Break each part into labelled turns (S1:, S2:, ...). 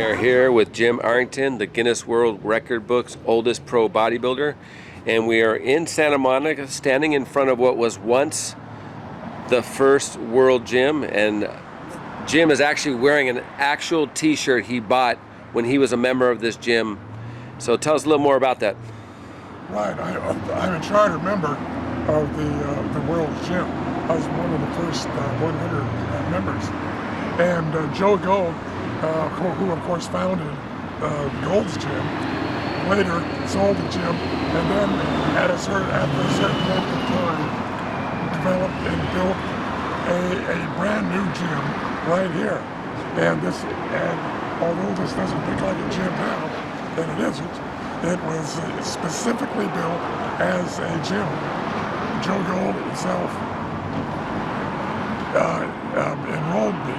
S1: are here with Jim Arrington, the Guinness World Record Books Oldest Pro Bodybuilder, and we are in Santa Monica, standing in front of what was once the first world gym. And Jim is actually wearing an actual t-shirt he bought when he was a member of this gym. So tell us a little more about that.
S2: Right, I'm a charter member of the World Gym. I was one of the first 100 members. And Joe Gold, who of course founded Gold's Gym, later sold the gym, and then after a certain length of time, developed and built a brand new gym right here. And although this doesn't look like a gym now, and it isn't, it was specifically built as a gym. Joe Gold himself enrolled me,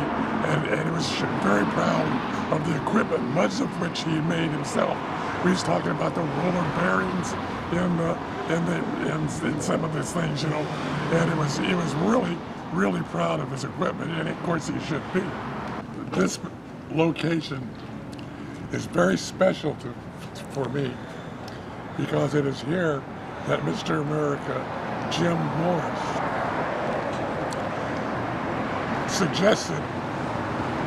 S2: and he was very proud of the equipment, much of which he made himself. We was talking about the roller bearings in some of these things, you know, and he was really proud of his equipment, and of course he should be. This location is very special for me because it is here that Mr. America Jim Morris suggested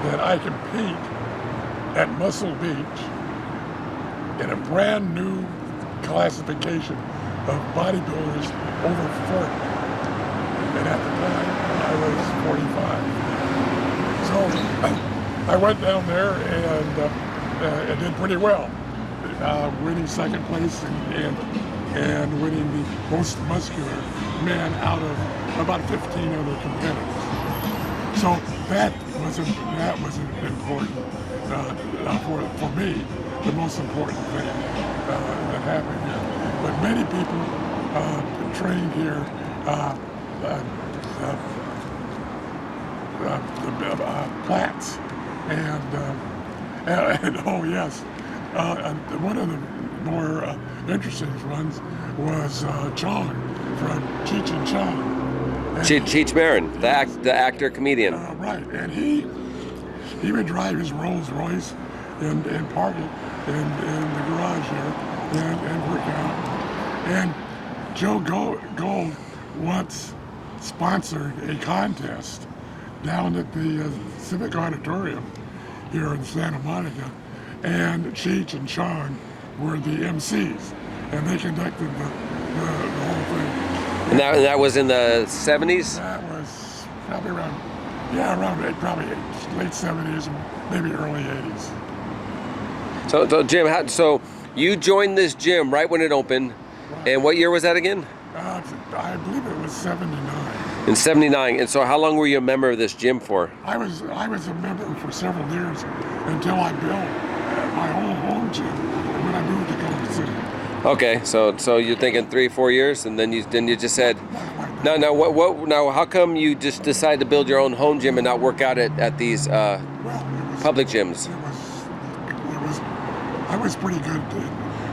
S2: that I compete at Muscle Beach in a brand new classification of bodybuilders over 40. And at the time, I was 45. So I went down there and did pretty well, winning second place and winning the most muscular man out of about 15 other competitors. So that was important for me, the most important thing that happened here. But many people trained here, Platts, and oh yes, one of the more interesting ones was Chong from Cheech and Chong.
S1: Cheech Marin, the actor comedian.
S2: Right, and he would drive his Rolls Royce and park it in the garage here and work out. And Joe Gold once sponsored a contest down at the Civic Auditorium here in Santa Monica, and Cheech and Chong were the MCs, and they conducted the whole thing.
S1: And that was in the 70s?
S2: That was probably around late 70s, maybe early 80s.
S1: So Jim, so you joined this gym right when it opened, right. And what year was that again?
S2: I believe it was 79.
S1: In 79. And so how long were you a member of this gym for?
S2: I was a member for several years until I built my own home gym when I moved to Golden City.
S1: Okay, so you're thinking 3-4 years, and then you just said, now how come you just decided to build your own home gym and not work out at these public gyms?
S2: I was pretty good.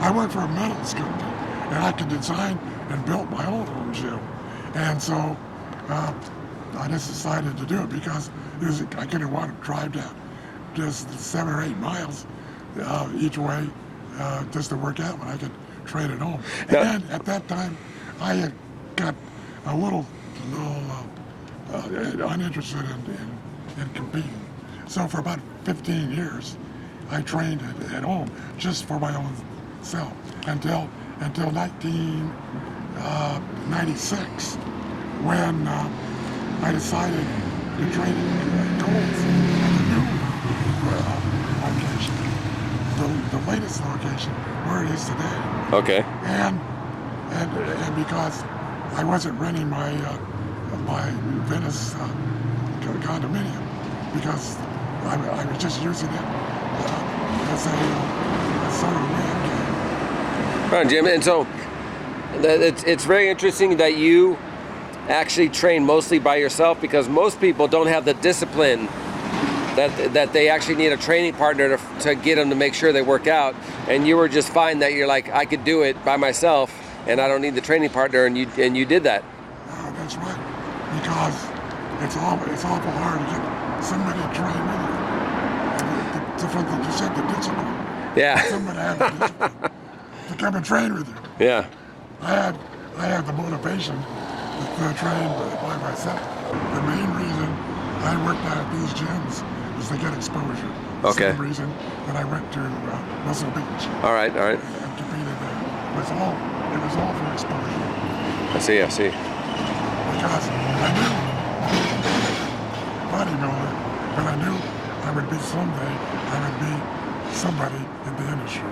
S2: I worked for a metals company, and I could design and build my own home gym, and so I just decided to do it because I didn't want to drive down just 7 or 8 miles each way just to work out when I could train at home. And at that time, I had got a little uninterested in competing. So for about 15 years, I trained at home just for my own self until 1996, when I decided to train at Gold's at the new location, the latest location where it is today.
S1: Okay.
S2: And because I wasn't renting my Venice condominium, because I was just using it as a sort of man cave.
S1: Right, Jim. And so it's very interesting that you actually train mostly by yourself, because most people don't have the discipline that they actually need a training partner to get them to make sure they work out. And you were just fine that you're like, I could do it by myself and I don't need the training partner, and you did that.
S2: That's right, because it's awful hard to get somebody to train with you. the fact that you said the discipline.
S1: Yeah.
S2: Somebody had the discipline to come and train with you.
S1: Yeah.
S2: I had the motivation to train by myself. The main reason I worked out at these gyms was to get exposure. The
S1: Okay.
S2: same reason that I went to Muscle Beach.
S1: All right.
S2: And competed there. It was all for exposure.
S1: I see.
S2: Because I knew bodybuilder, but I knew I would be someday, I would be somebody in the industry.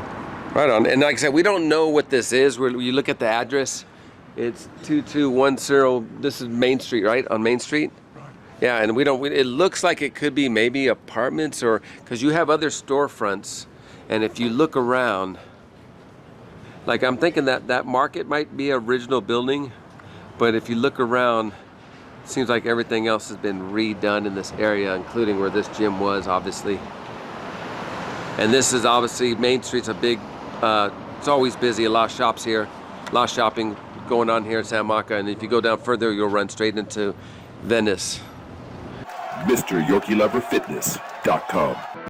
S1: Right on. And like I said, we don't know what this is. You look at the address, it's 2210. This is Main Street, right? On Main Street?
S2: Right.
S1: Yeah, and it looks like it could be maybe apartments, or because you have other storefronts. And if you look around, like I'm thinking that market might be an original building, but if you look around, it seems like everything else has been redone in this area, including where this gym was, obviously. And this is obviously, Main Street's a big, it's always busy, a lot of shops here, a lot of shopping going on here in San Marco. And if you go down further, you'll run straight into Venice.
S3: MrYorkieLoverFitness.com